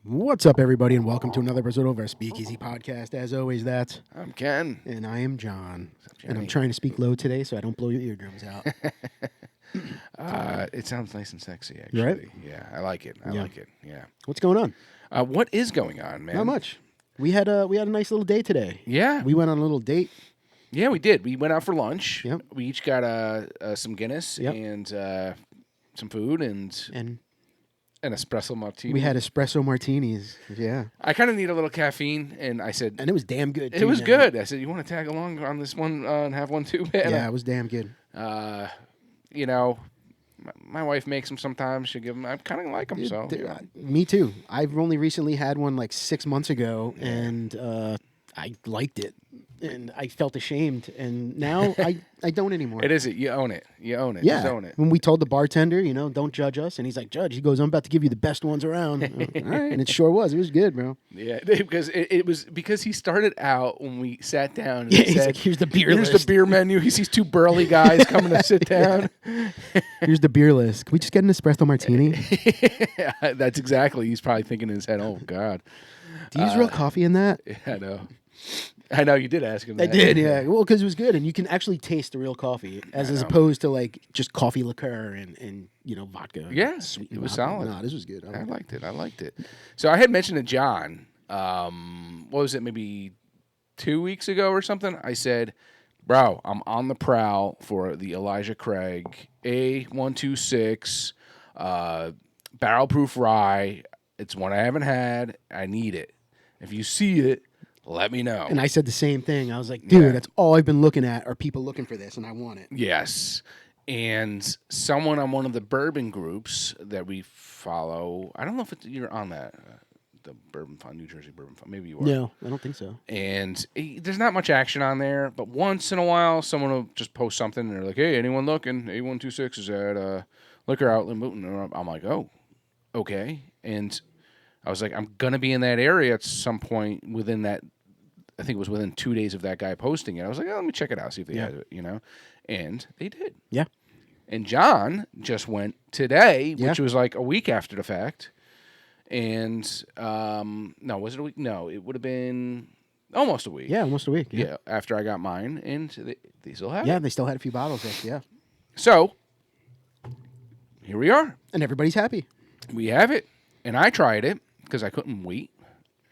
What's up, everybody, and welcome to another episode of our Speakeasy podcast. As always, that's I'm Ken. and I am John, and I'm Johnny? trying to speak low today so I don't blow your eardrums out. It sounds nice and sexy, actually. Right? Yeah, I like it. I Yeah. like it. Yeah. What's going on? What is going on, man? Not much. We had a nice little day today. Yeah. We went on a little date. Yeah, we did. We went out for lunch. Yep. We each got some Guinness Yep. and some food and And an espresso martini. we had espresso martinis. Yeah, I kind of need a little caffeine, and I said and it was damn good. it too, was man. good. I said, "You want to tag along on this one and have one too, man?" Yeah, it was damn good. You know, my wife makes them sometimes. She'll give them. I kind of like them, so Me too. I've only recently had one like 6 months ago, and I liked it, and I felt ashamed, and now I don't anymore. it is it. You own it. You own it. Yeah. Just own it. When we told the bartender, don't judge us, and he's like, Judge, he goes, I'm about to give you the best ones around. All right, and it sure was. It was good, bro. Yeah, because it was because he started out when we sat down. And Yeah, he he's said, like, here's the beer "Here's list. the beer menu." He sees two burly guys coming to sit down. Here's the beer list. Can we just get an espresso martini? Yeah, that's exactly. He's probably thinking in his head, "Oh God." Do you use real coffee in that? Yeah, I know. I know you did ask him. I That. did, yeah. Well, because it was good, and you can actually taste the real coffee, as know. opposed to like just coffee liqueur and vodka. Yeah, Sweet it was vodka. solid. No, this was good. I liked it. I liked it. So I had mentioned to John, what was it, maybe 2 weeks ago or something? I said, "Bro, I'm on the prowl for the Elijah Craig A126 barrel proof rye. It's one I haven't had. I need it. If you see it, let me know." And I said the same thing. I was like, dude, Yeah. that's all I've been looking at are people looking for this, and I want it. Yes. And someone on one of the bourbon groups that we follow, I don't know if you're on that, the Bourbon Fund, New Jersey Bourbon Fund. Maybe you are. No, I don't think so. And there's not much action on there, but once in a while, someone will just post something, and they're like, "Hey, anyone looking? A126 is at liquor outlet in Boonton." And I'm like, "Oh, okay." And I was like, "I'm going to be in that area at some point within that." I think it was within 2 days of that guy posting it. I was like, "Oh, let me check it out, see if they have it, And they did. Yeah. And John just went today, Yeah. which was like a week after the fact. And no, was it a week? No, it would have been almost a week. Yeah, almost a week. Yeah, after I got mine, and they still have Yeah, it. they still had a few bottles left. Yeah. So here we are. And everybody's happy. We have it, and I tried it because I couldn't wait,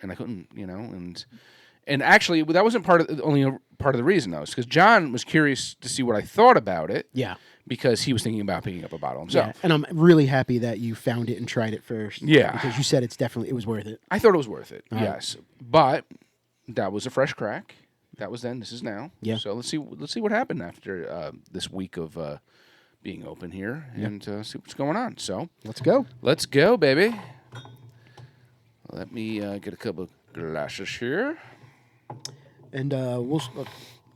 and I couldn't, and actually that wasn't only part of the reason though, because John was curious to see what I thought about it. Yeah. Because he was thinking about picking up a bottle himself. Yeah. And I'm really happy that you found it and tried it first. Yeah. Because you said it was worth it. I thought it was worth it. All right. Yes, but that was a fresh crack. That was then. This is now. Yeah. So let's see what happened after this week of being open here and see what's going on. So Let's go. let's go, baby. Let me get a couple of glasses here. And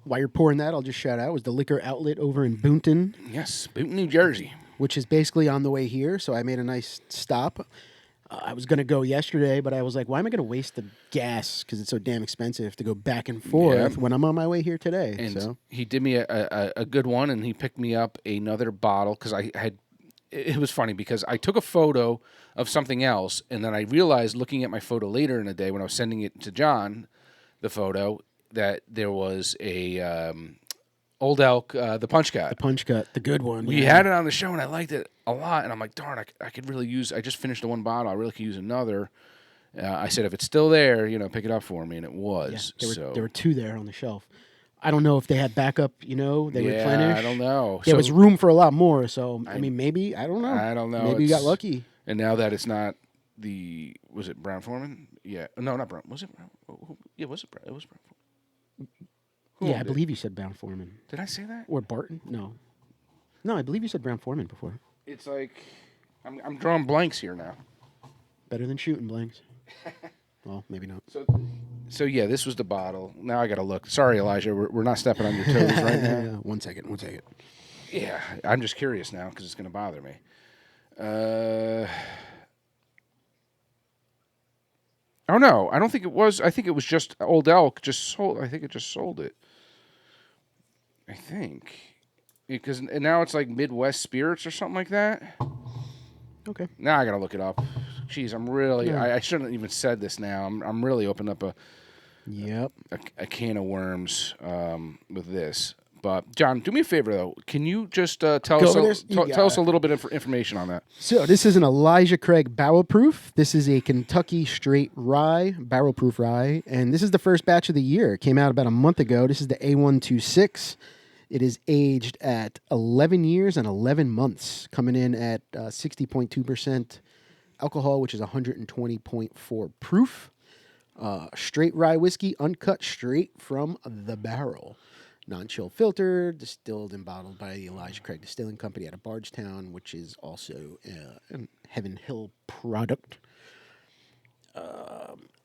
while you're pouring that, I'll just shout out, it was the liquor outlet over in Boonton, Yes, Boonton, New Jersey. which is basically on the way here. So I made a nice stop. I was going to go yesterday, but I was like, why am I going to waste the gas? Because it's so damn expensive to go back and forth when I'm on my way here today. And So he did me a good one, and he picked me up another bottle because I had. It was funny because I took a photo of something else, and then I realized, looking at my photo later in the day when I was sending it to John, the photo, that there was a Old Elk, the Punch Cut. the punch cut, the good one. We had it on the show, and I liked it a lot. And I'm like, darn, I could really use. I just finished the one bottle. I really could use another. I said, if it's still there, pick it up for me, and it was. There were two there on the shelf. I don't know if they had backup, they replenished. I don't know. There was room for a lot more, so I mean, maybe, I don't know. I don't know. Maybe you got lucky. And now that it's not was it Brown Foreman? Yeah. No, not Brown. Was it Brown? Yeah, was it Brown? It was Brown Foreman. Who Yeah, I owned it? believe you said Brown Foreman. Did I say that? Or Barton? No. No, I believe you said Brown Foreman before. It's like, I'm drawing blanks here now. Better than shooting blanks. Well, maybe not. So yeah, this was the bottle. Now I got to look. Sorry, Elijah. We're not stepping on your toes right now. One second. Yeah, I'm just curious now because it's going to bother me. Oh no, I don't think it was. I think it was just Old Elk just sold. I think it just sold it. I think because now it's like Midwest Spirits or something like that. Okay. Now I gotta look it up Geez, I'm really. No. I shouldn't have even said this now. I'm really opening up Yep. a can of worms with this. But John, do me a favor though. Can you just tell us over this? You tell us got a little bit of information on that? So this is an Elijah Craig barrel proof. This is a Kentucky straight rye, barrel proof rye, and this is the first batch of the year. It came out about a month ago. This is the A126. It is aged at 11 years and 11 months, coming in at 60.2% alcohol, which is 120.4 proof. Straight rye whiskey, uncut straight from the barrel. Non-chill filter, distilled and bottled by the Elijah Craig Distilling Company out of Bardstown, which is also a Heaven Hill product.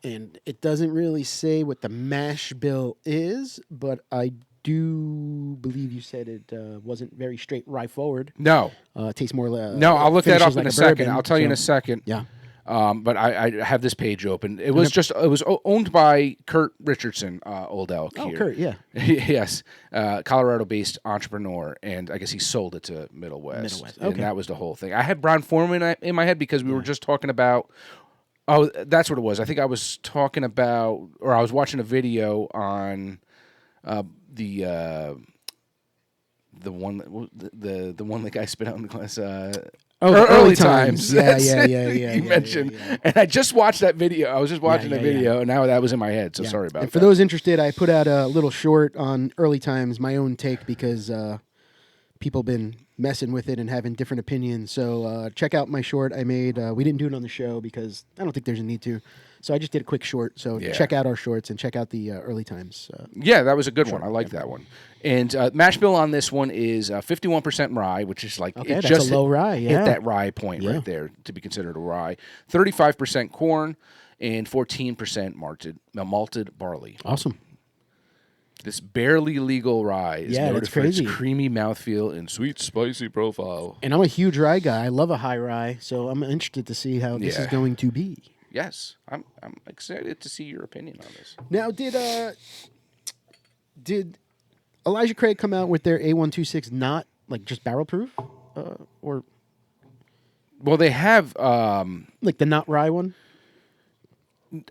And it doesn't really say what the mash bill is, but I do believe you said it wasn't very straight rye forward. No. It tastes more No, I'll look that up in a second. bourbon, I'll tell you in a so- second. Yeah. But I have this page open. It was owned by Kurt Richardson, Old Elk Oh, here. Kurt, yeah. Yes, Colorado-based entrepreneur, and I guess he sold it to Middle West. Midwest, And okay. that was the whole thing. I had Brown Foreman in my head because we were just talking about. Oh, that's what it was. I think I was talking about, or I was watching a video on the one the one the guy spit out in the class. Oh, early times. Yeah, That's yeah, it. yeah, yeah. You yeah, mentioned, yeah, yeah. and I just watched that video. I was just watching yeah, the video, and now that was in my head. So Yeah. sorry about and for that. those interested, I put out a little short on early times, my own take, because people been messing with it and having different opinions. So check out my short I made. We didn't do it on the show because I don't think there's a need to. So I just did a quick short. So Yeah. check out our shorts and check out the early times. Yeah, that was a good one. I like that one. And mash bill on this one is 51% rye, which is like Okay, it that's just a low rye. hit Yeah. that rye point Yeah. right there to be considered a rye. 35% corn and 14% malted barley. Awesome. This barely legal rye is Yeah, noted that's for its crazy. creamy mouthfeel and sweet, spicy profile. And I'm a huge rye guy. I love a high rye. So I'm interested to see how this is Yeah. going to be. Yes, I'm excited to see your opinion on this. Now, did Elijah Craig come out with their A126 not like just barrel proof, or Well, they have. like the not rye one?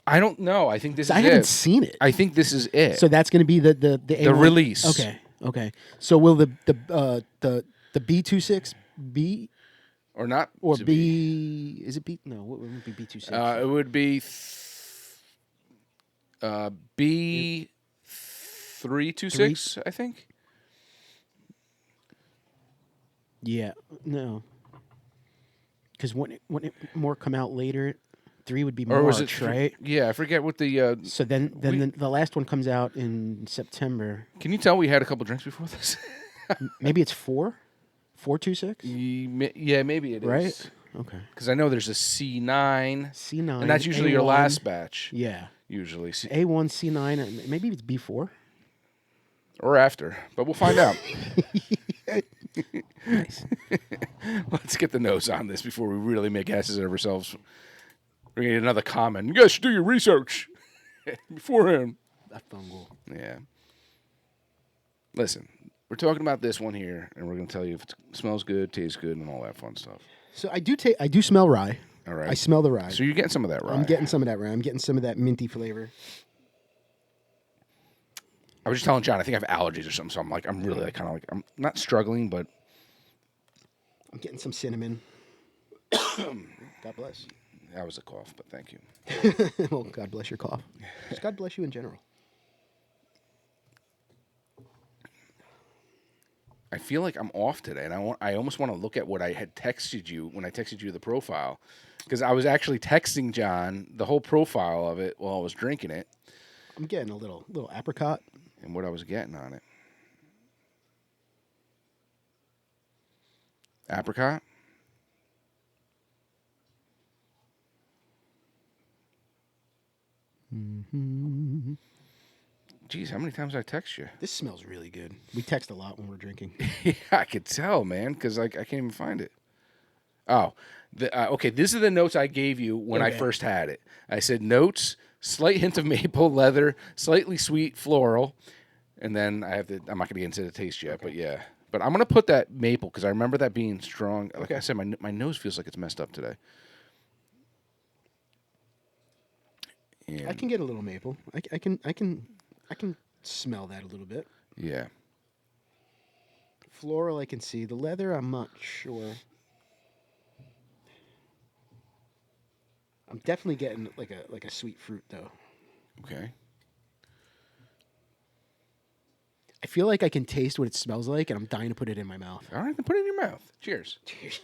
I don't know. I think this I is haven't it. seen it. I think this is it. So that's going to be the A1. release. Okay. So will the B26 be or not? or to B? Is it B? No, what would be B26? It would be B326, I think. Yeah, no. Because wouldn't it more come out later? 3 would be Or March, was it right? Yeah, I forget what the. So then the last one comes out in September. Can you tell we had a couple drinks before this? Maybe it's 426, Yeah, maybe it is. right? Okay. Because I know there's a C9, C9, and that's usually your A1. last batch. Yeah, Usually, A1, C9, and maybe it's B4. or after, but we'll find out. Nice. Let's get the nose on this before we really make asses of ourselves. We're gonna get another comment. You guys should do your research beforehand. That fungal. Yeah. Listen, we're talking about this one here, and we're gonna tell you if it smells good, tastes good, and all that fun stuff. So I do smell rye. All right. I smell the rye. So you're getting some of that, right? I'm getting some of that rye. I'm getting some of that minty flavor. I was just telling John, I think I have allergies or something, so I'm really I'm not struggling, but I'm getting some cinnamon. God bless. that was a cough, but thank you. Well, God bless your cough. Just God bless you in general. I feel like I'm off today, and I almost want to look at what I had texted you when I texted you the profile, because I was actually texting John the whole profile of it while I was drinking it, I'm getting a little apricot. and what I was getting on it. Apricot? Mm-hmm. Geez, how many times did I text you? This smells really good. We text a lot when we're drinking. Yeah, I could tell, man, because I can't even find it. Oh, okay. These are the notes I gave you when I Okay. first had it. I said notes, slight hint of maple, leather, slightly sweet, floral, and then I'm not going to get into the taste yet, but yeah. But I'm going to put that maple because I remember that being strong. Like I said, my nose feels like it's messed up today. I can get a little maple. I can smell that a little bit. Yeah. Floral, I can see. The leather, I'm not sure. I'm definitely getting like a sweet fruit though. Okay. I feel like I can taste what it smells like, and I'm dying to put it in my mouth. All right, then put it in your mouth. Cheers. Cheers.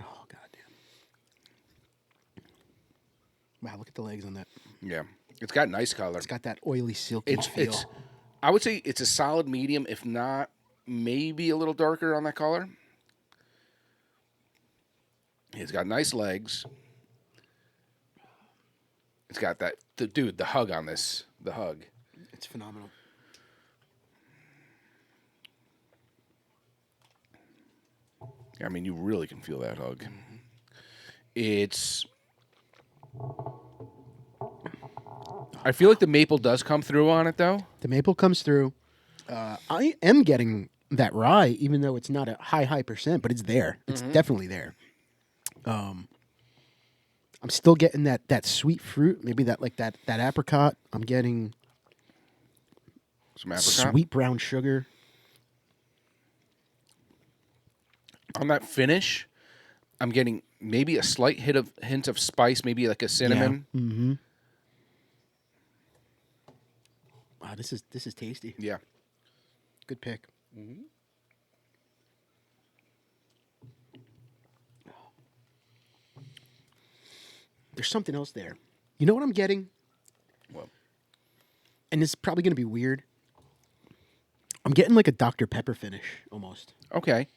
Oh goddamn! Wow, look at the legs on that. Yeah. It's got nice color. It's got that oily, silky feel. It's I would say it's a solid medium, if not maybe a little darker on that color. It's got nice legs. It's got that the hug on this. The hug. It's phenomenal. I mean, you really can feel that hug. It's I feel like the maple does come through on it though. The maple comes through. I am getting that rye, even though it's not a high percent, but it's there. It's definitely there. I'm still getting that sweet fruit, maybe that apricot. I'm getting Some apricot. sweet brown sugar. On that finish, I'm getting maybe a slight hint of spice, maybe like a cinnamon. Yeah. Mm-hmm. Wow, this is tasty. Yeah. Good pick. There's something else there. You know what I'm getting? Well, And this is probably going to be weird. I'm getting like a Dr. Pepper finish almost. okay.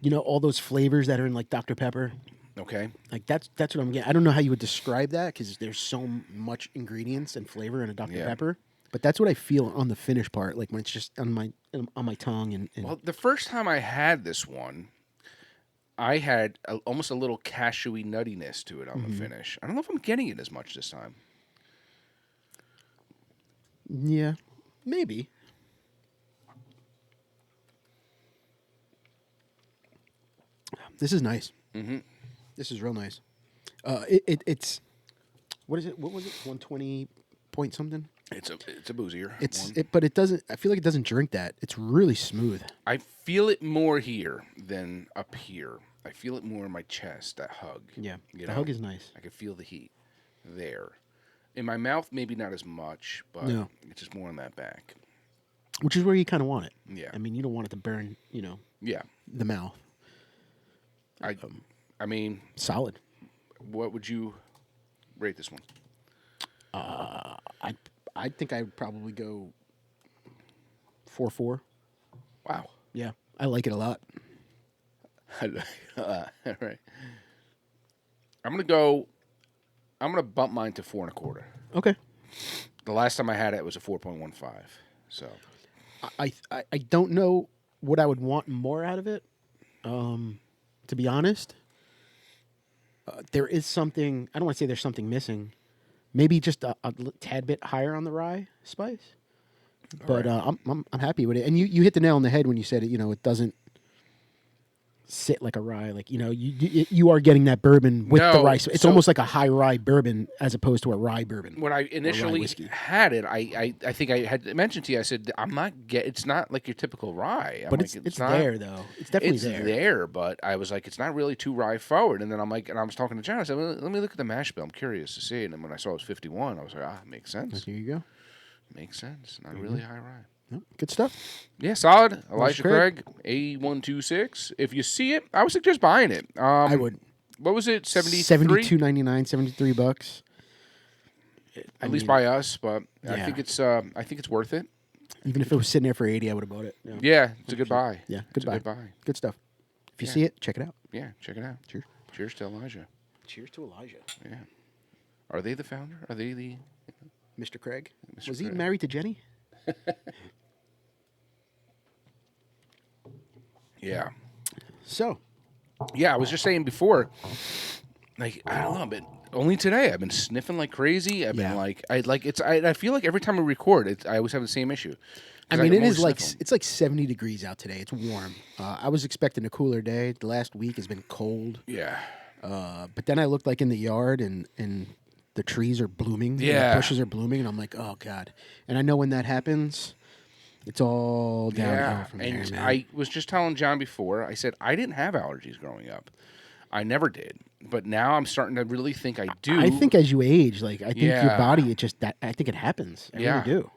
You know, all those flavors that are in like Dr. Pepper. Okay. Like that's what I'm getting. I don't know how you would describe that because there's so much ingredients and flavor in a Dr. Yeah. Pepper. But that's what I feel on the finish part, like when it's just on my tongue and Well, the first time I had this one, I had almost a little cashewy nuttiness to it on the finish. I don't know if I'm getting it as much this time. yeah, maybe. This is nice. Mm-hmm. This is real nice. It's what is it? What was it? 120 point something. It's a boozier. But it doesn't. I feel like it doesn't drink that. It's really smooth. I feel it more here than up here. I feel it more in my chest. That hug. Yeah, You the know? hug is nice. I can feel the heat there. In my mouth, maybe not as much, but No. it's just more in that back. Which is where you kind of want it. Yeah. I mean, you don't want it to burn. You know, Yeah. the mouth. I mean, Solid. what would you rate this one? I think I would probably go 4.4. Wow. Yeah, I like it a lot. All right. I'm gonna bump mine to 4.25. Okay. The last time I had it was a 4.15. So I don't know what I would want more out of it. To be honest, there is something. I don't want to say there's something missing. Maybe just a tad bit higher on the rye spice. But I'm happy with it. And you hit the nail on the head when you said it. You know, it doesn't sit like a rye. Like, you know, you are getting that bourbon with the No, rye. It's so- almost like a high rye bourbon as opposed to a rye bourbon. when I initially whiskey. had it, I think I had mentioned to you. I said it's not like your typical rye. I'm But like, it's not, there though. It's definitely It's there. there, but I was like, it's not really too rye forward. And then I'm like, and I was talking to John. I said, well, let me look at the mash bill. I'm curious to see. And then when I saw it was 51, I was like, makes sense. Here you go. Makes sense. Not really high rye. No, good stuff. Yeah, solid. Elijah Craig. Craig, A126. If you see it, I would suggest buying it. I would. What was it? 73? $72.99, $73. At least by us, but I Yeah. think it's worth it. Even if it was sitting there for 80, I would have bought it. Yeah, Yeah, it's a good buy. Yeah, It's good a buy. good buy. Good stuff. If you Yeah. see it, check it out. Yeah, check it out. Cheers. Cheers to Elijah. Cheers to Elijah. Yeah. Are they the founder? Are they the Mr. Craig. Mr. Was he Craig. married to Jenny? Yeah. So, Yeah, I was just saying before, like, I don't know, but only today I've been sniffing like crazy. I've Yeah. been I feel like every time we record, I always have the same issue. I 'Cause mean, it I'm is always like sniffling. it's like 70 degrees out today. It's warm. I was expecting a cooler day. The last week has been cold. Yeah. But then I looked like in the yard and the trees are blooming. And Yeah. the bushes are blooming, and I'm like, oh god. And I know when that happens, it's all downhill from there, and man. I was just telling John before. I said I didn't have allergies growing up. I never did, but now I'm starting to really think I do. I think as you age, like I think your Yeah. body, I think it happens. I Yeah. really do.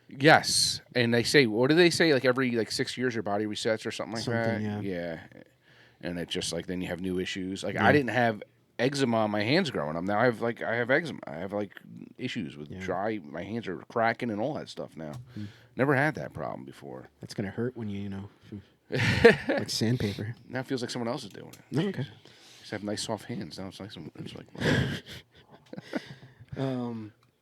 Yes, and they say, what do they say? Like every 6 years, your body resets or something like Something, that. yeah. And it's just like then you have new issues. Like I didn't have eczema on my hands growing up. Now I have eczema. I have like issues with dry. My hands are cracking and all that stuff now. Never had that problem before. That's gonna hurt when you know, like sandpaper. Now it feels like someone else is doing it. No, okay. Just have nice soft hands. Now it's like it's like.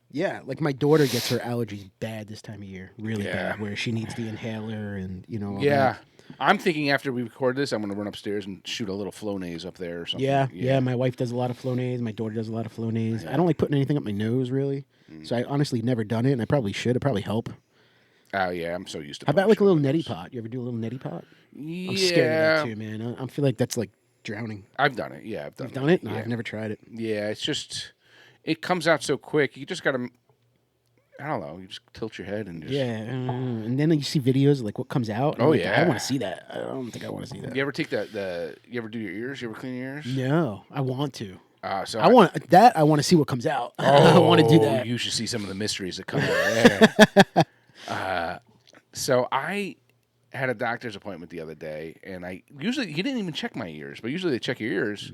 Yeah, like my daughter gets her allergies bad this time of year, really Yeah. bad, where she needs the inhaler and all Yeah. that. I'm thinking after we record this, I'm going to run upstairs and shoot a little Flonase up there or something. Yeah. My wife does a lot of Flonase. My daughter does a lot of Flonase. I don't like putting anything up my nose, really. So I honestly never done it, and I probably should. It'd probably help. Oh, yeah. I'm so used to How about like a punishing little those. neti pot? You ever do a little neti pot? Yeah. I'm scared of that too, man. I feel like that's like drowning. I've done it. Yeah, I've done You've done it? No, Yeah. I've never tried it. Yeah, it's just, it comes out so quick. You just got to, I don't know, you just tilt your head and just. Yeah, and then you see videos of like what comes out. and Oh, I'm like, yeah. I want to see that. I don't think I want to see that. You ever take you ever do your ears? You ever clean your ears? No, I want to. So I want that. I want to see what comes out. I want to do that. You should see some of the mysteries that come out there. So I had a doctor's appointment the other day, and he didn't even check my ears, but usually they check your ears.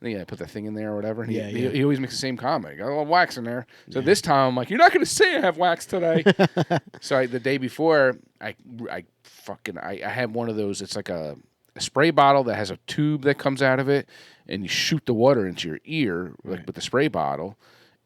And I put that thing in there or whatever. And he always makes the same comment. Got a little wax in there. So this time I'm like, you're not going to say I have wax today. So the day before, I had one of those. It's like a spray bottle that has a tube that comes out of it, and you shoot the water into your ear with the spray bottle.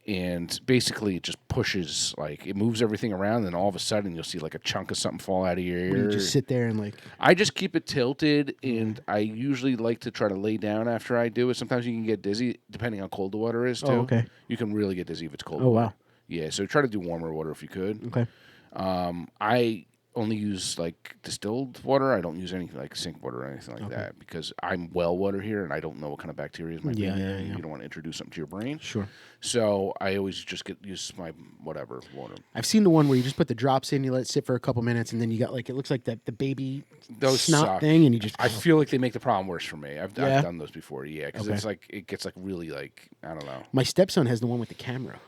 And basically, it just pushes, like, it moves everything around, and all of a sudden, you'll see, like, a chunk of something fall out of your ear. You just sit there and, like... I just keep it tilted, and I usually like to try to lay down after I do it. Sometimes you can get dizzy, depending on how cold the water is, too. Oh, okay. You can really get dizzy if it's cold Oh, water. wow. Yeah, so try to do warmer water if you could. Okay. I only use, like, distilled water. I don't use any, like, sink water or anything like that, because I'm well water here, and I don't know what kind of bacteria might be in there. You don't want to introduce something to your brain. Sure. So I always just use my whatever water. I've seen the one where you just put the drops in, you let it sit for a couple minutes, and then you got, like, it looks like the baby Those snot suck. thing, and you just... I feel like they make the problem worse for me. I've Yeah? done those before, because it's like it gets like really like I don't know. My stepson has the one with the camera,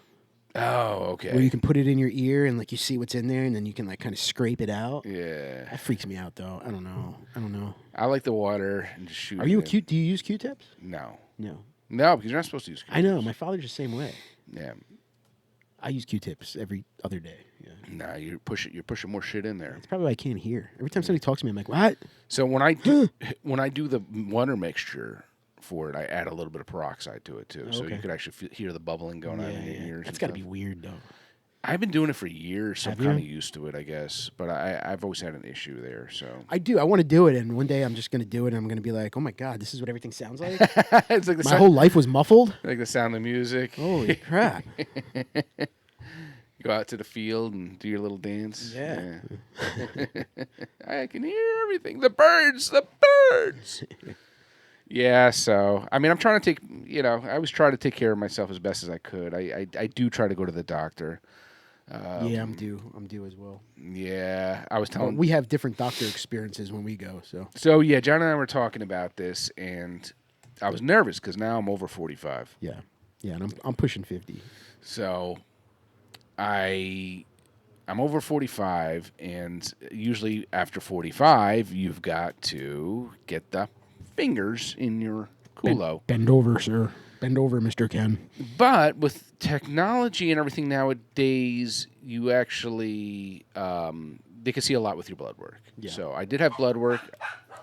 Oh, okay. where you can put it in your ear, and, like, you see what's in there, and then you can, like, kind of scrape it out. Yeah, That freaks me out, though. I don't know. I like the water and just shoot. Are you it. Do you use Q-tips? No, No. because you're not supposed to use. I know. My father's the same way. Yeah, I use Q-tips every other day. Yeah. nah, you're pushing more shit in there. It's probably why I can't hear. Every time somebody talks to me, I'm like, what? So when I do the water mixture for it, I add a little bit of peroxide to it too, so you Okay. could actually hear the bubbling going on in your ears. That's and got to stuff. be weird, though. I've been doing it for years, so I'm Have you? kind of used to it, I guess. But I've always had an issue there. So I do. I want to do it, and one day I'm just going to do it, and I'm going to be like, oh, my God, this is what everything sounds like? it's like the My sound, whole life was muffled? like the sound of music. Holy crap. Go out to the field and do your little dance. Yeah. I can hear everything. The birds. Yeah, so I mean, I'm trying to take. I always try to take care of myself as best as I could. I do try to go to the doctor. Yeah, I'm due. I'm due as well. Yeah, I was Well, telling. we have different doctor experiences when we go, so. So yeah, John and I were talking about this, and I was nervous because now I'm over 45. Yeah. Yeah, and I'm pushing 50. So I'm over 45, and usually after 45, you've got to get the fingers in your culo. Bend over, sir. Bend over, Mr. Ken. But with technology and everything nowadays, you actually they can see a lot with your blood work. Yeah. So I did have blood work.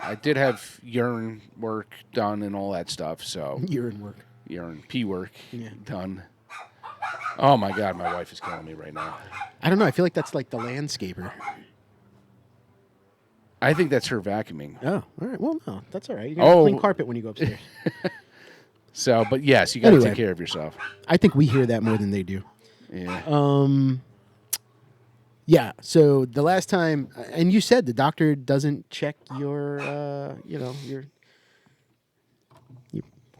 I did have urine work done and all that stuff. So Urine work. urine, pee work Yeah. done. Oh my God, my wife is calling me right now. I don't know. I feel like that's like the landscaper. I think that's her vacuuming. Oh, all right. Well, no, that's all right. You're going to Oh. clean carpet when you go upstairs. So, but yes, you got to Anyway. take care of yourself. I think we hear that more than they do. Yeah. Yeah. So the last time, and you said the doctor doesn't check your, your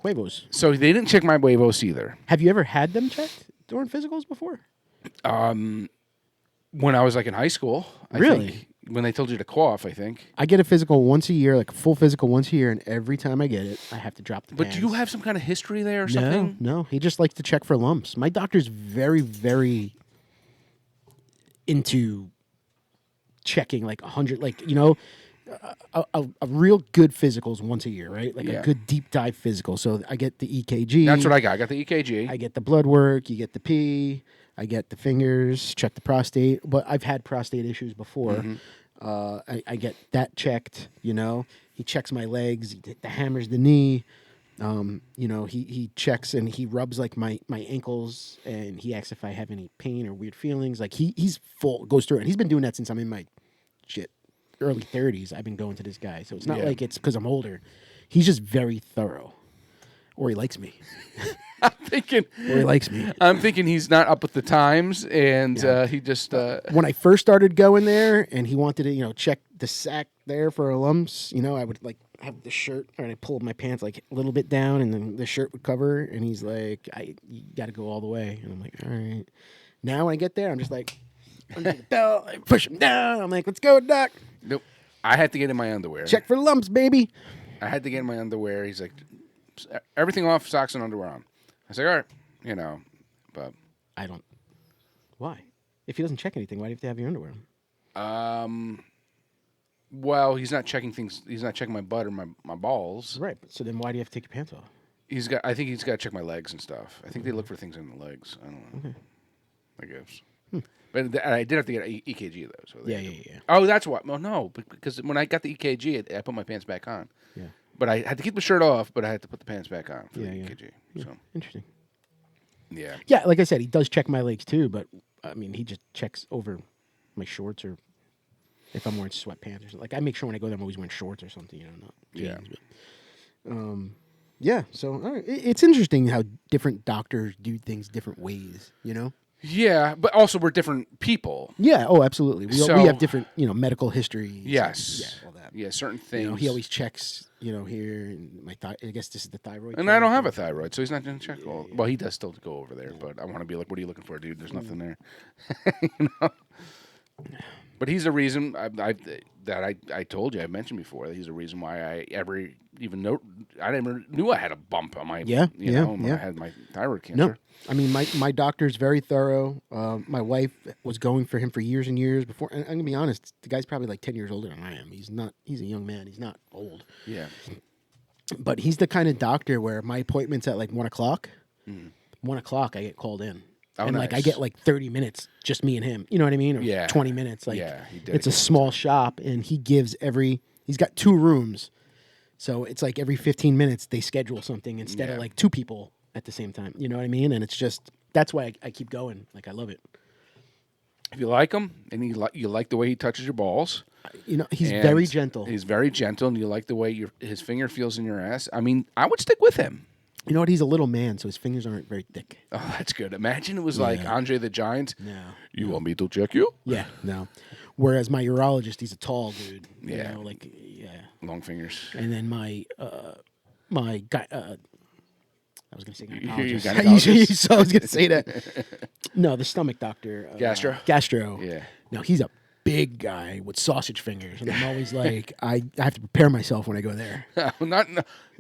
huevos. So they didn't check my huevos either. Have you ever had them checked during physicals before? When I was like in high school, I Really? think, when they told you to cough, I think. I get a physical once a year, like a full physical once a year, and every time I get it, I have to drop the But pants. do you have some kind of history there or something? No. He just likes to check for lumps. My doctor's very, very into checking like 100, like, a real good physicals once a year, right? Like Yeah. a good deep dive physical. So I get the EKG. That's what I got. I got the EKG. I get the blood work. You get the pee. I get the fingers. Check the prostate. But I've had prostate issues before. Mm-hmm. I get that checked. He checks my legs. He hammers the knee. He checks and he rubs like my ankles, and he asks if I have any pain or weird feelings. Like he's full, goes through it. And he's been doing that since I'm in my early 30s. I've been going to this guy, so it's not like it's because I'm older. He's just very thorough, or he likes me. I'm thinking. Or he likes me. I'm thinking he's not up with the times, and he just. When I first started going there, and he wanted to, check the sack there for lumps, I would like have the shirt, and I pull my pants like a little bit down, and then the shirt would cover, and he's like, "You got to go all the way," and I'm like, "All right." Now when I get there, I'm just like, under the belt, I push him down. I'm like, "Let's go, doc. Nope. I had to get in my underwear. Check for lumps, baby." I had to get in my underwear. He's like, everything off, socks and underwear on. I was like, all right, but I don't. Why? If he doesn't check anything, why do you have to have your underwear on? Well, he's not checking things. He's not checking my butt or my balls. Right. So then why do you have to take your pants off? I think he's got to check my legs and stuff. I think they look for things in the legs. I don't know. Okay. I guess. But I did have to get an EKG though. So Yeah. Oh, that's what. Well, no, because when I got the EKG, I put my pants back on. Yeah. But I had to keep the shirt off, but I had to put the pants back on for the Yeah. EKG. Yeah. So Interesting. yeah. Yeah, like I said, he does check my legs too, but I mean, he just checks over my shorts or if I'm wearing sweatpants or something. Like I make sure when I go there, I'm always wearing shorts or something, not jeans. Yeah. Yeah. So all right. It's interesting how different doctors do things different ways. Yeah, but also we're different people. Yeah. Oh, absolutely. We So- have different, medical history. Yes. Yeah. All that. Yeah, certain things. He always checks, here, and my I guess this is the thyroid. And I don't have a thyroid, so he's not going to check. Well, he does still go over there, but I want to be like, what are you looking for, dude? There's nothing there. But he's the reason I told you, I mentioned before, that he's the reason why I ever even I never knew I had a bump on my, when I had my thyroid cancer. No, I mean my doctor's very thorough. My wife was going for him for years and years before. And I'm gonna be honest, the guy's probably like 10 years older than I am. He's not. He's a young man. He's not old. Yeah. But he's the kind of doctor where my appointment's at like 1:00. 1:00, I get called in. Oh, and like I nice. get like 30 minutes, just me and him. You know what I mean? Or Yeah. 20 minutes. Like Yeah, he it's a dedicates small shop, and he gives he's got 2 rooms, so it's like every 15 minutes they schedule something instead of Yeah. like 2 people at the same time. You know what I mean? And it's just that's why I keep going. Like I love it. If you like him and you like the way he touches your balls, He's and very gentle. He's very gentle, and you like the way his finger feels in your ass. I mean, I would stick with him. You know what? He's a little man, so his fingers aren't very thick. Oh, that's good. Imagine it was like Andre the Giant. No. You want me to check you? Yeah, no. Whereas my urologist, he's a tall dude. Yeah. Long fingers. And then my guy, I was going to say Your gynecologist. gynecologist? So I was going to say that. No, the stomach doctor. Gastro? Gastro. Yeah. No, he's a big guy with sausage fingers. And I'm always like, I have to prepare myself when I go there.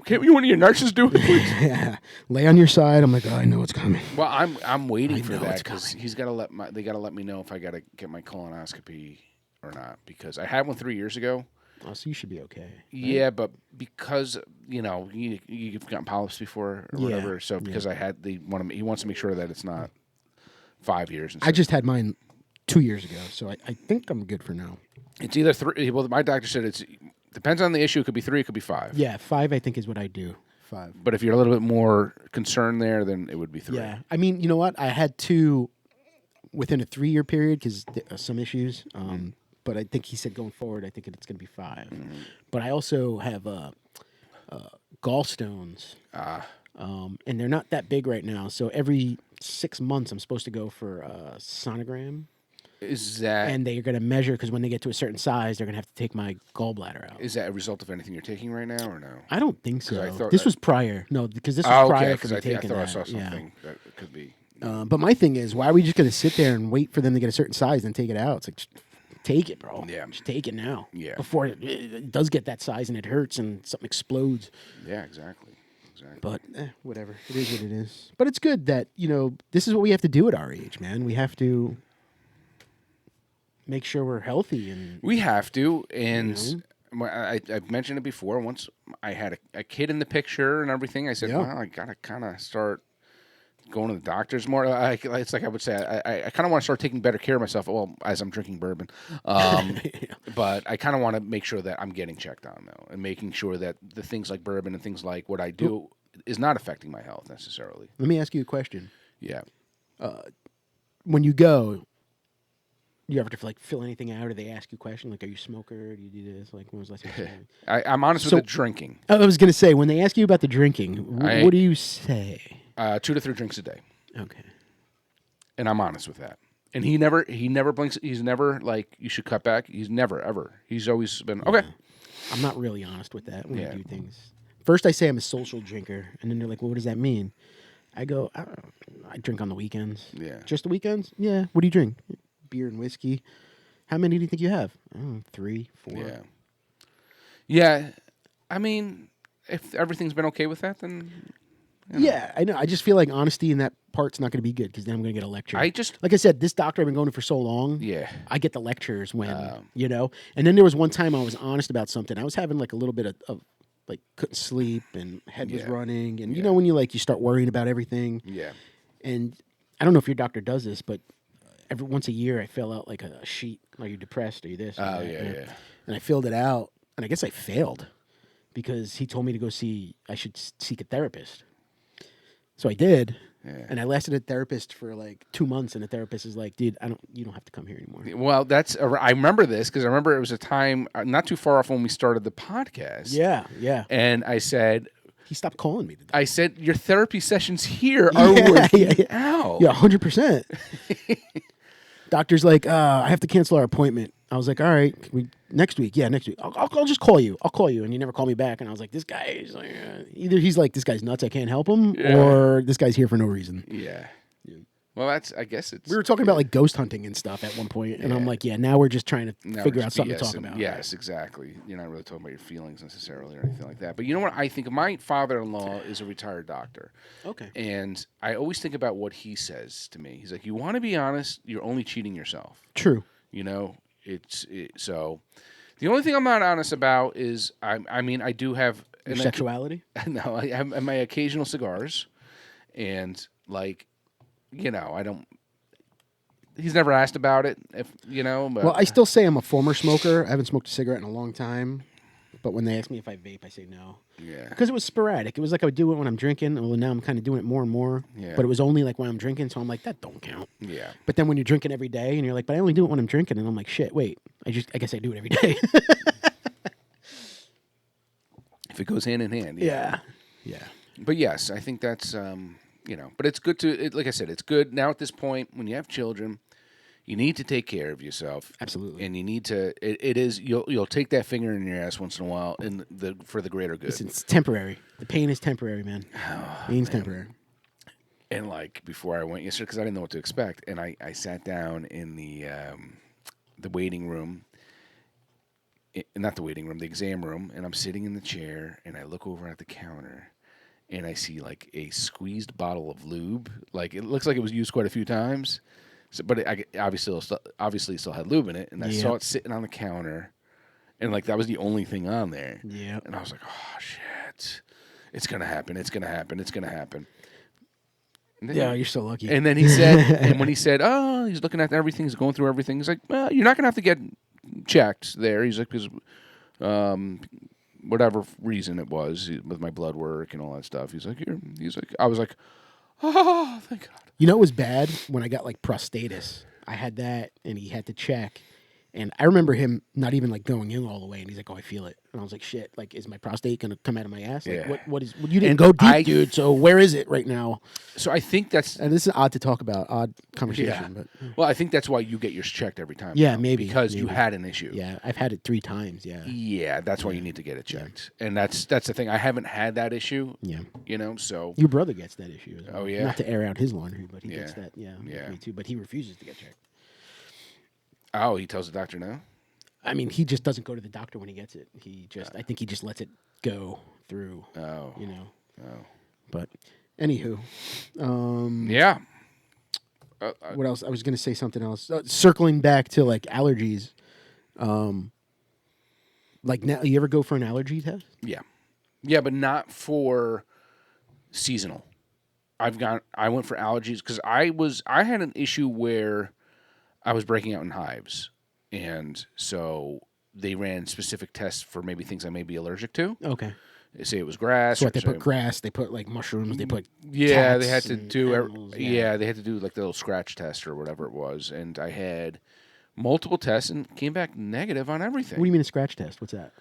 Can't one of your nurses do it, please? Yeah. Lay on your side. I'm like, oh, I know what's coming. Well, I'm waiting for know that it's because coming. he's got to they got to let me know if I got to get my colonoscopy or not, because I had one 3 years ago. Oh, so you should be okay. Yeah, but because you've gotten polyps before or whatever, so because I had he wants to make sure that it's not 5 years. I just had mine 2 years ago, so I think I'm good for now. It's either 3. Well, my doctor said it depends on the issue. It could be 3. It could be 5. Yeah, 5 I think is what I do. 5. But if you're a little bit more concerned there, then it would be 3. Yeah, I mean, you know what? I had 2 within a 3-year period because some issues. But I think he said going forward, I think it's going to be 5. But I also have gallstones And they're not that big right now. So every 6 months, I'm supposed to go for a sonogram. Is that And they're going to measure, because when they get to a certain size, they're going to have to take my gallbladder out. a result of anything you're taking right now, or no? I don't think 'Cause I so. thought This that- was prior. No, because this was Oh, prior okay. for Because me I taking thought I that. saw Yeah. something that could be. But my thing is, why are we just going to sit there and wait for them to get a certain size and take it out? It's like, just take it, bro. Yeah. Just take it now. Yeah. Before it does get that size and it hurts and something explodes. Yeah, exactly. But whatever. It is what it is. But it's good that, this is what we have to do at our age, man. We have to make sure we're healthy. And We have to, and I've mentioned it before. Once I had a kid in the picture and everything, I said, Yeah. well, I got to kind of start going to the doctors more. It's like I would say, I kind of want to start taking better care of myself. Well, as I'm drinking bourbon, but I kind of want to make sure that I'm getting checked on though, and making sure that the things like bourbon and things like what I do is not affecting my health necessarily. Let me ask you a question. Yeah. When you go, you ever have to fill anything out, or they ask you a question like, "Are you a smoker? Do you do this?" Like, when was the last time? I'm honest So- with the drinking. I was gonna say, when they ask you about the drinking, what do you say? 2 to 3 drinks a day, Okay. and I'm honest with that. And he never blinks. He's never like, you should cut back. He's never ever. He's always been okay. I'm not really honest with that when Yeah. I do things. First, I say I'm a social drinker, and then they're like, "Well, what does that mean?" I go, I drink on the weekends. Yeah. Just the weekends? Yeah. What do you drink? Beer and whiskey. How many do you think you have? 3, 4. Yeah. Yeah. I mean, if everything's been okay with that, then Yeah, I know. I just feel like honesty in that part's not going to be good, because then I'm going to get a lecture. Like I said, this doctor I've been going to for so long. Yeah. I get the lectures when, And then there was one time I was honest about something. I was having like a little bit of like, couldn't sleep and head was Yeah. running. And when you start worrying about everything. Yeah. And I don't know if your doctor does this, but every once a year I fill out like a sheet. Are you depressed? Are you this? Oh, that? yeah. And I filled it out, and I guess I failed because he told me to go I should seek a therapist. So I did. Yeah. And I lasted a therapist for like 2 months, and the therapist is like, "Dude, you don't have to come here anymore." Well, I remember this because I remember it was a time not too far off when we started the podcast. Yeah, yeah. And I said, He stopped calling me. I said, your therapy sessions here are working out. Yeah, 100%. Doctor's like, I have to cancel our appointment. I was like, all right, next week. Yeah, next week. I'll just call you. I'll call you. And he never called me back. And I was like, this guy is like, either he's like, this guy's nuts, I can't help him, or this guy's here for no reason. Yeah. Well, I guess it's. We were talking about like ghost hunting and stuff at one point, and I'm like, now we're just trying to figure out something to talk about. Yes, exactly. You're not really talking about your feelings necessarily or anything like that. But you know what? I think my father-in-law is a retired doctor. Okay. And I always think about what he says to me. He's like, you want to be honest, you're only cheating yourself. True. So the only thing I'm not honest about is, I do have Your sexuality? No, I have my occasional cigars, and like, I don't. He's never asked about it, but Well, I still say I'm a former smoker. I haven't smoked a cigarette in a long time, but when they ask me if I vape, I say no. Yeah. Because it was sporadic. It was like I would do it when I'm drinking. Well, now I'm kind of doing it more and more. Yeah. But it was only like when I'm drinking, so I'm like, that don't count. Yeah. But then when you're drinking every day, and you're like, but I only do it when I'm drinking, and I'm like, shit, wait, I guess I do it every day. If it goes hand in hand. Yeah. But yes, I think that's but it's good like I said, it's good now at this point when you have children, you need to take care of yourself. Absolutely. And you need to you'll take that finger in your ass once in a while for the greater good. Listen, it's temporary. The pain is temporary, man. Pain's temporary. And like before I went yesterday, because I didn't know what to expect, and I sat down in the waiting room, not the waiting room, the exam room, and I'm sitting in the chair, and I look over at the counter, and I see like a squeezed bottle of lube. Like it looks like it was used quite a few times, but it obviously still had lube in it, and I saw it sitting on the counter, and like that was the only thing on there. Yeah. And I was like, oh shit, it's gonna happen. It's gonna happen. It's gonna happen. Yeah, you're so lucky. And then he said, and when he said, oh, he's looking at everything, he's going through everything. He's like, well, you're not going to have to get checked there. He's like, because whatever reason it was with my blood work and all that stuff. He's like, I was like, oh, thank God. You know, it was bad when I got like prostatitis. I had that, and he had to check, And I remember him not even like going in all the way, and he's like, "Oh, I feel it," and I was like, "Shit! Like, is my prostate gonna come out of my ass? Like, Yeah. what is? Well, you didn't And go deep, I dude. So where is it right now?" So I think that's And this is odd to talk about, odd yeah. conversation, but Well, I think that's why you get yours checked every time. Yeah, now, maybe, because you maybe. had an issue. yeah, I've had it 3 times. Yeah, Yeah, that's why you need to get it checked. And that's the thing. I haven't had that issue. yeah. You know, so Your brother gets that issue as well. Oh, yeah? Not to air out his laundry, but he gets Yeah. that. Yeah, Yeah. me too. But he refuses to get checked. oh, he tells the doctor no. I mean, he just doesn't go to the doctor when he gets it. He just, I think he just lets it go through. Oh, You know. oh, But anywho, yeah. what else? I was going to say something else. Circling back to like allergies. Like now, you ever go for an allergy test? Yeah, yeah, but not for seasonal. I went for allergies because I had an issue where I was breaking out in hives, and so they ran specific tests for maybe things I may be allergic to. Okay. They say it was grass. So or what, they say- put grass, they put like mushrooms, they put Yeah, they had cats to and do. animals, Yeah, they had to do like the little scratch test or whatever it was, and I had multiple tests and came back negative on everything. What do you mean a scratch test? What's that?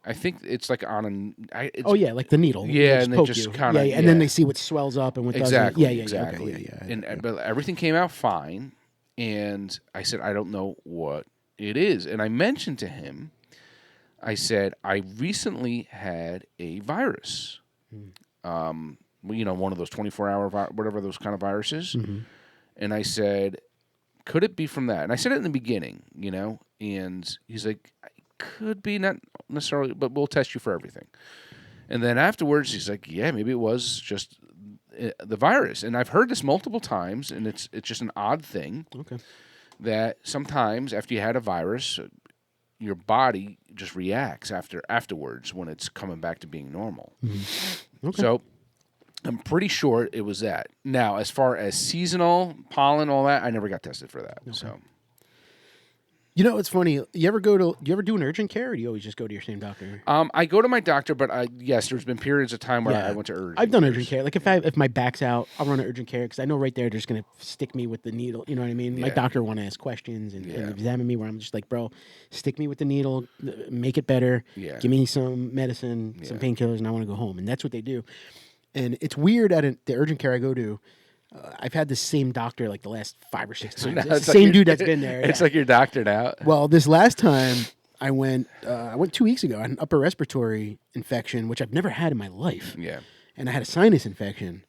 I think it's like on a. It's, Oh yeah, like the needle. Yeah, and they poke just you. kinda- yeah, and then yeah. they see what swells up and what exactly. doesn't. Yeah, exactly. Okay, yeah. And but everything came out fine, and I said I don't know what it is, and I mentioned to him. I said I recently had a virus. You know, one of those 24-hour whatever those kind of viruses, and I said, could it be from that? And I said it in the beginning, you know, and he's like, could be, not necessarily, but we'll test you for everything. And then afterwards, he's like, yeah, maybe it was just the virus. And I've heard this multiple times, and it's just an odd thing Okay. that sometimes after you had a virus, your body just reacts afterwards when it's coming back to being normal. Okay. So I'm pretty sure it was that. Now, as far as seasonal pollen, all that, I never got tested for that. So You know, it's funny. You ever do an urgent care, or do you always just go to your same doctor? I go to my doctor, but yes, there's been periods of time where Yeah. I went to urgent. I've done cares. urgent care. Like if my back's out, I'll run to urgent care because I know right there they're just gonna stick me with the needle. You know what I mean? My Yeah. doctor want to ask questions and Yeah. examine me. Where I'm just like, bro, stick me with the needle, make it better. Yeah. Give me some medicine, some Yeah. painkillers, and I want to go home. And that's what they do. And it's weird at the urgent care I go to. I've had the same doctor like the last 5 or 6 So times. now It's it's the like same your- dude that's been there. It's yeah. like your doctor now. Well, this last time I went 2 weeks ago. I had an upper respiratory infection, which I've never had in my life. Yeah. And I had a sinus infection.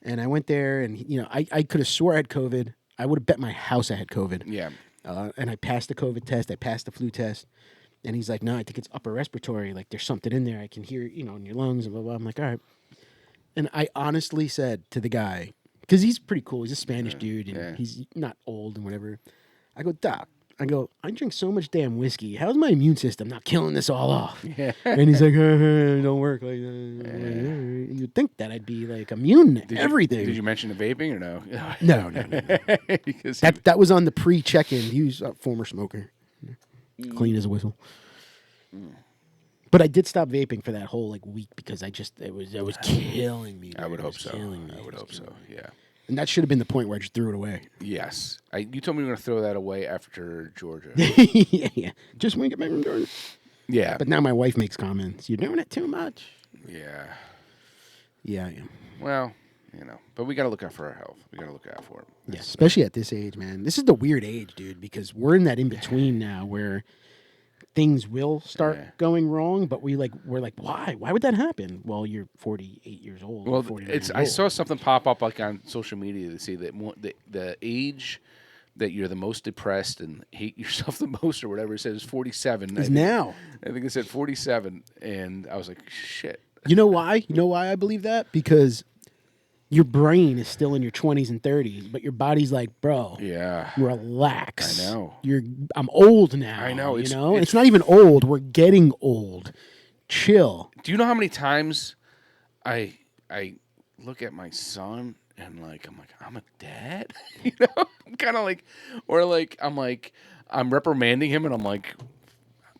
And I went there, and I could have swore I had COVID. I would have bet my house I had COVID. Yeah. And I passed the COVID test. I passed the flu test. And he's like, no, I think it's upper respiratory. Like, there's something in there. I can hear, in your lungs and blah, blah. I'm like, all right. And I honestly said to the guy, because he's pretty cool. He's a Spanish dude, and yeah. he's not old and whatever. I go, Doc, I drink so much damn whiskey. How's my immune system not killing this all off? Yeah. And he's like, it don't work. Like, you'd think that I'd be like immune to everything. Did you mention the vaping or no? No. Because That was on the pre-check-in. He was a former smoker. Clean as a whistle. But I did stop vaping for that whole week because it was killing me. I would It hope was so. killing me. I would It was hope so. killing me. Yeah. And that should have been the point where I just threw it away. Yes. You told me you were going to throw that away after Georgia. yeah. Just when you get back from Jordan. Yeah. But now my wife makes comments. You're doing it too much. Yeah. Yeah, I am. Well, but we got to look out for our health. We got to look out for it. Yeah, especially at this age, man. This is the weird age, dude, because we're in that in between now where things will start going wrong, but we're like, why? Why would that happen? Well, you're 48 years old. Well, 49 it's. years I old. saw something pop up on social media to say that the age that you're the most depressed and hate yourself the most or whatever it says is 47. Is now. I think it said 47, and I was like, shit. You know why? You know why I believe that? Because your brain is still in your 20s and 30s, but your body's like, bro, Yeah. relax. I know. I'm old now. I know, It's not even old. We're getting old. Chill. Do you know how many times I look at my son and I'm a dad? I'm kind of like, or I'm reprimanding him and I'm like,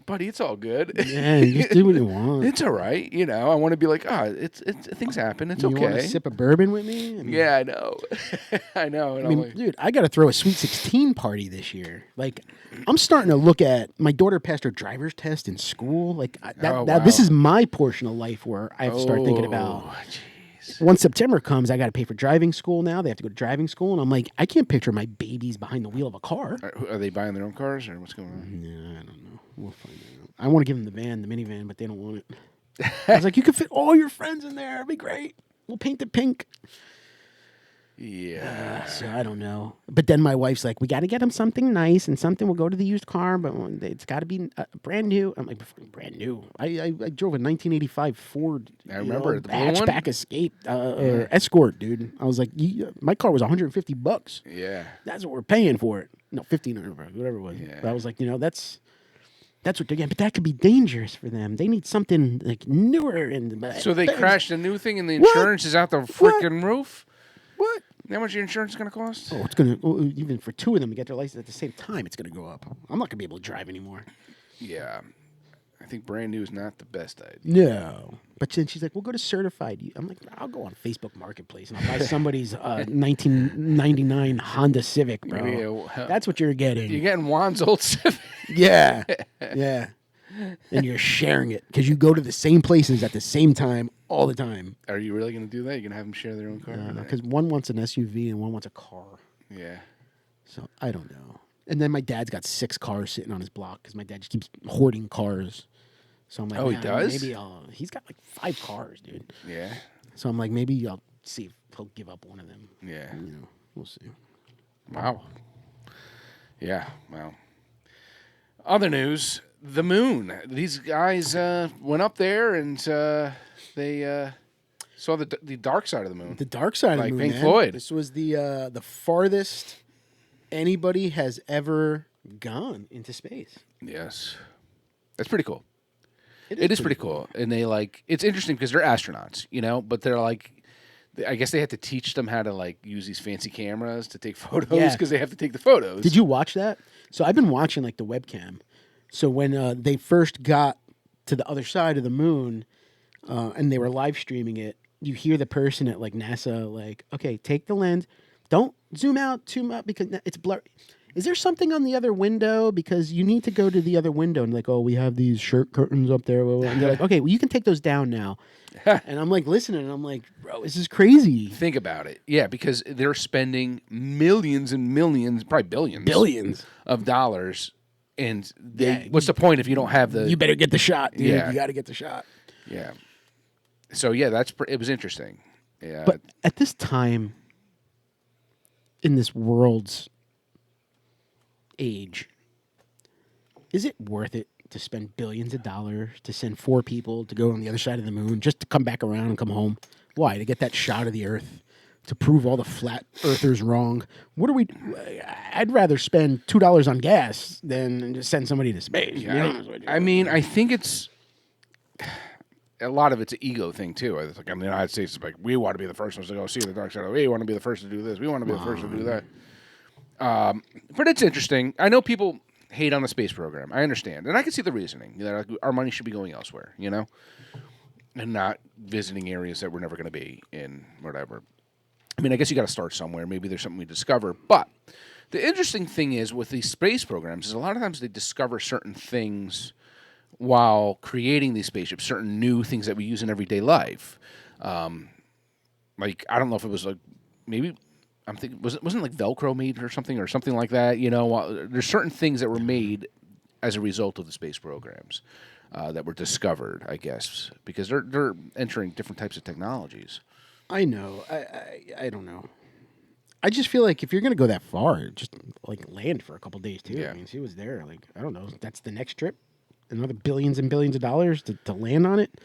buddy, it's all good. Yeah, you just do what you want. It's all right. I want to be like, it's things happen. It's You okay. want to sip a bourbon with me? Yeah, I know. I know. And I mean, I'm like, dude, I got to throw a Sweet 16 party this year. Like, I'm starting to look at my daughter passed her driver's test in school. Like, this is my portion of life where I have to start thinking about. Jeez. Once September comes, I got to pay for driving school now. They have to go to driving school, and I'm like, I can't picture my babies behind the wheel of a car. Are they buying their own cars, or what's going on? Yeah, I don't know. We'll find out. I want to give them the minivan, but they don't want it. I was like, you could fit all your friends in there. It'd be great. We'll paint it pink. Yeah. So I don't know. But then my wife's like, we got to get him something nice and something. We'll go to the used car, but it's got to be brand new. I'm like, brand new. I drove a 1985 Ford. I remember the blue hatchback one? Escape or Escort, dude. I was like, my car was $150. Yeah. That's what we're paying for it. No, $1,500, whatever it was. Yeah. But I was like, that's what they're getting. But that could be dangerous for them. They need something like newer and. So they crashed a new thing, and the insurance is out the freaking roof. What? How much your insurance is going to cost? Oh, it's going to, even for two of them to get their license at the same time, it's going to go up. I'm not going to be able to drive anymore. Yeah. I think brand new is not the best idea. No. But then she's like, we'll go to certified. I'm like, I'll go on Facebook Marketplace and I'll buy somebody's 1999 Honda Civic, bro. Yeah, well, That's what you're getting. You're getting Juan's old Civic. Yeah. Yeah. And you're sharing it because you go to the same places at the same time all the time. Are you really going to do that? You're going to have them share their own car? Because one wants an SUV and one wants a car. Yeah. So I don't know. And then my dad's got 6 cars sitting on his block because my dad just keeps hoarding cars. So I'm like, he does? Maybe he's got like 5 cars, dude. Yeah. So I'm like, maybe I'll see if he'll give up one of them. Yeah. We'll see. Wow. Yeah. Wow. Other news: the moon. These guys went up there and they saw the dark side of the moon. The dark side Like of the moon, Pink man. Floyd. This was the farthest anybody has ever gone into space. Yes. That's pretty cool. It is pretty cool. And it's interesting because they're astronauts, but they're like, I guess they have to teach them how to use these fancy cameras to take photos because they have to take the photos. Did you watch that? So I've been watching the webcam. So when they first got to the other side of the moon and they were live streaming it, you hear the person at NASA okay, take the lens. Don't zoom out too much because it's blurry. Is there something on the other window? Because you need to go to the other window and we have these shirt curtains up there. And they're like, okay, well, you can take those down now. And I'm listening and I'm like, bro, this is crazy. Think about it. Yeah, because they're spending millions and millions, probably billions of dollars. And what's the point if you don't have the... You better get the shot, dude. Yeah. You got to get the shot. Yeah. So, yeah, it was interesting. Yeah. But at this time in this world's age, is it worth it to spend billions of dollars to send 4 people to go on the other side of the moon just to come back around and come home? Why? To get that shot of the Earth? To prove all the flat earthers wrong? I'd rather spend $2 on gas than just send somebody to space. Yeah, I mean, I think it's a lot of it's an ego thing too. It's in the United States, it's we want to be the first ones to go see the dark side. We want to be the first to do this. We want to be the first to do that. But it's interesting. I know people hate on the space program. I understand, and I can see the reasoning. Our money should be going elsewhere, and not visiting areas that we're never going to be in, whatever. I mean, I guess you got to start somewhere. Maybe there's something we discover. But the interesting thing is with these space programs is a lot of times they discover certain things while creating these spaceships, certain new things that we use in everyday life. I don't know if it was maybe I'm thinking wasn't Velcro made or something like that. There's certain things that were made as a result of the space programs that were discovered, I guess, because they're entering different types of technologies. I know. I don't know. I just feel like if you're going to go that far, just land for a couple days too. Yeah. I mean, see what's there. I don't know. That's the next trip. Another billions and billions of dollars to land on it.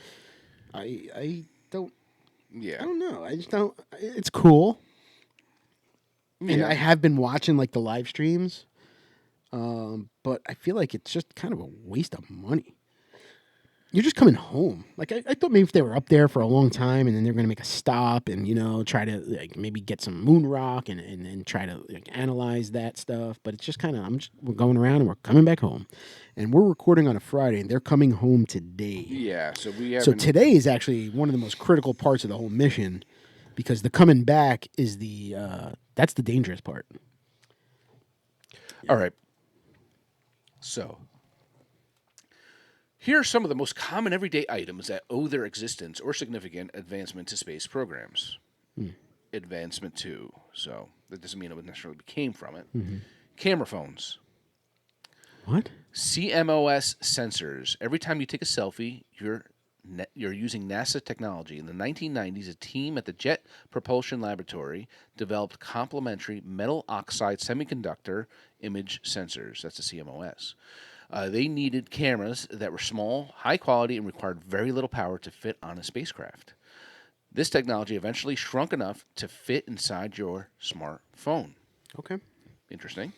I don't. Yeah. I don't know. I just don't. It's cool. Yeah. And I have been watching the live streams, but I feel like it's just kind of a waste of money. you're just coming home. Like I thought maybe if they were up there for a long time and then they're going to make a stop and try to like maybe get some moon rock and try to like analyze that stuff. But it's just kind of we're going around and we're coming back home, and we're recording on a Friday and they're coming home today. Yeah, so we have. So today is actually one of the most critical parts of the whole mission, because the coming back is that's the dangerous part. All right. So, here are some of the most common everyday items that owe their existence or significant advancement to space programs. Advancement to. So, that doesn't mean it necessarily came from it. Camera phones. What? CMOS sensors. Every time you take a selfie, you're using NASA technology. In the 1990s, a team at the Jet Propulsion Laboratory developed complementary metal oxide semiconductor image sensors. That's the CMOS. They needed cameras that were small, high quality, and required very little power to fit on a spacecraft. This technology eventually shrunk enough to fit inside your smartphone. Okay. Interesting.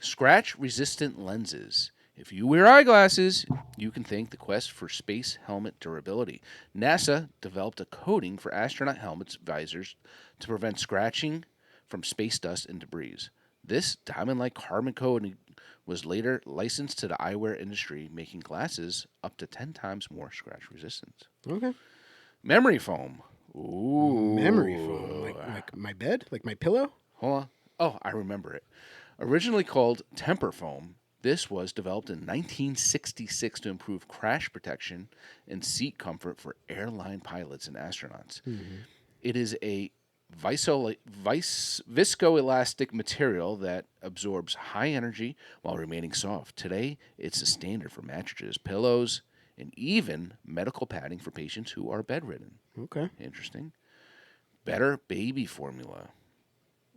Scratch-resistant lenses. If you wear eyeglasses, you can thank the quest for space helmet durability. NASA developed a coating for astronaut helmets visors to prevent scratching from space dust and debris. This diamond-like carbon coating was later licensed to the eyewear industry, making glasses up to 10 times more scratch-resistant. Okay. Memory foam. Ooh. Memory foam. Like my bed? Like my pillow? Hold on. Oh, I remember it. Originally called temper foam, this was developed in 1966 to improve crash protection and seat comfort for airline pilots and astronauts. It is a viscoelastic material that absorbs high energy while remaining soft. Today, it's a standard for mattresses, pillows, and even medical padding for patients who are bedridden. Okay. Interesting. Better baby formula.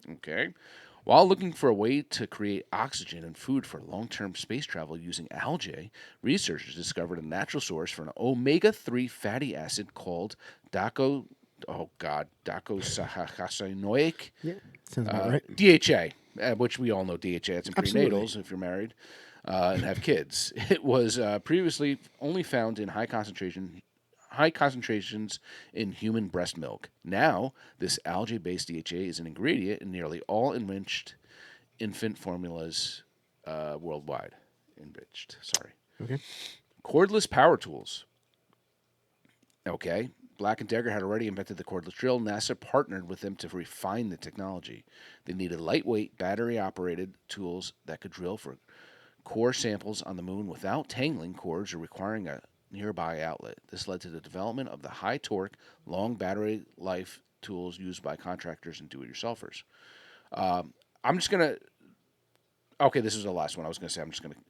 Okay. While looking for a way to create oxygen and food for long-term space travel using algae, researchers discovered a natural source for an omega-3 fatty acid called docosahexaenoic Yeah. Sounds about right. DHA, which we all know DHA. It's in Absolutely. prenatals if you're married and have kids. It was previously only found in high concentrations in human breast milk. Now, this algae-based DHA is an ingredient in nearly all enriched infant formulas worldwide. Okay. Cordless power tools. Okay. Black & Decker had already invented the cordless drill. NASA partnered with them to refine the technology. They needed lightweight, battery-operated tools that could drill for core samples on the moon without tangling cords or requiring a nearby outlet. This led to the development of the high-torque, long battery life tools used by contractors and do-it-yourselfers. I'm just going to... Okay, this is the last one. I was going to say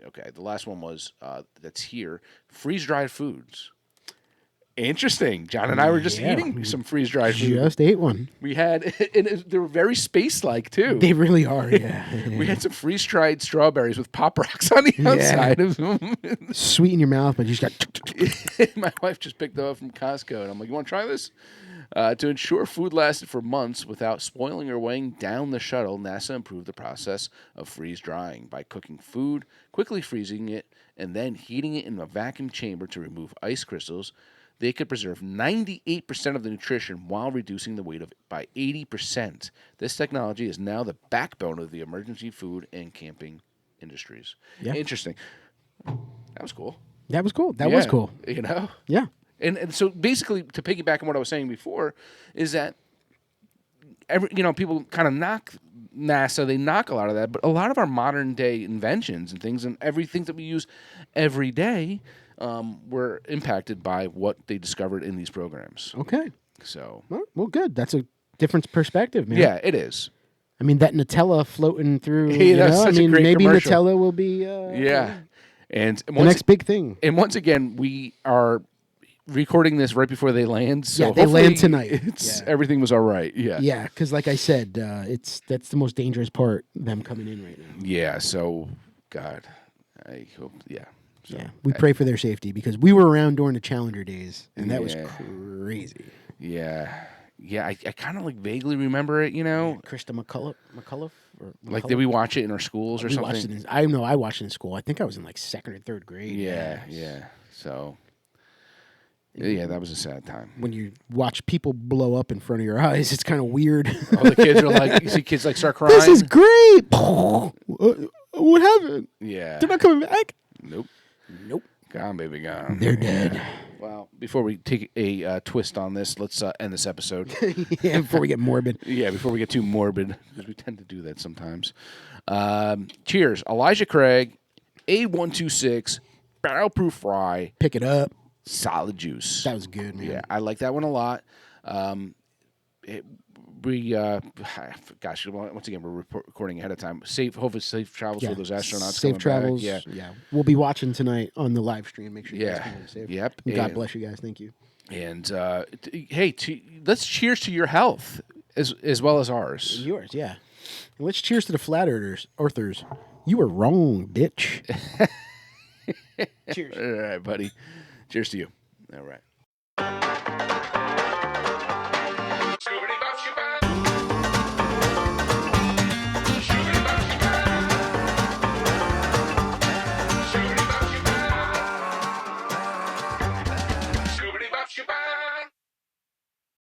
Okay, the last one was that's here. Freeze-dried foods. Interesting. John and I were just eating some freeze-dried food. Just ate one. We had, and they were very space-like too. They really are, yeah. We had some freeze-dried strawberries with Pop Rocks on the outside of them. Sweet in your mouth, but you just got... My wife just picked them up from Costco, and I'm like, you want to try this? To ensure food lasted for months without spoiling or weighing down the shuttle, NASA improved the process of freeze-drying by cooking food, quickly freezing it, and then heating it in a vacuum chamber to remove ice crystals. They could preserve 98% of the nutrition while reducing the weight of it by 80%. This technology is now the backbone of the emergency food and camping industries. Yeah. Interesting. That was cool. That was cool. That was cool. You know? Yeah. And so basically, to piggyback on what I was saying before, is that people kind of knock NASA, they knock a lot of that, but a lot of our modern day inventions and things and everything that we use every day were impacted by what they discovered in these programs. Okay. So well, good. That's a different perspective, man. Yeah, it is. I mean, that Nutella floating through. Hey, that's such a great maybe commercial. Nutella will be. And the next big thing. And once again, we are recording this right before they land. So they land tonight. Everything was all right. Yeah. Yeah, because like I said, that's the most dangerous part. Them coming in right now. Yeah. So, God, I hope. Yeah. So, yeah, we pray for their safety because we were around during the Challenger days, and that was crazy. Yeah. Yeah, I kind of like vaguely remember it, Krista McCullough? Like, did we watch it in our schools or something? I watched it in school. I think I was in like second or third grade. Yeah. So, Yeah, that was a sad time. When you watch people blow up in front of your eyes, it's kind of weird. All the kids are like, you see kids like start crying. This is great. What happened? Yeah. They're not coming back. Nope. Nope. Gone, baby, gone. They're dead. Well, before we take a twist on this, let's end this episode. Yeah, before we get morbid. Yeah, before we get too morbid, because we tend to do that sometimes. Cheers. Elijah Craig, A126, barrel-proof rye, Pick it up. solid juice. That was good, man. Yeah, I like that one a lot. Gosh, once again, we're recording ahead of time. Hopefully safe travels for those astronauts. Safe travels. Back. Yeah. We'll be watching tonight on the live stream. Make sure you guys can safe. Yep. And God bless you guys. Thank you. And hey, let's cheers to your health as well as ours. Yours, yeah. And let's cheers to the flat earthers. You were wrong, bitch. Cheers. All right, buddy. Cheers to you. All right.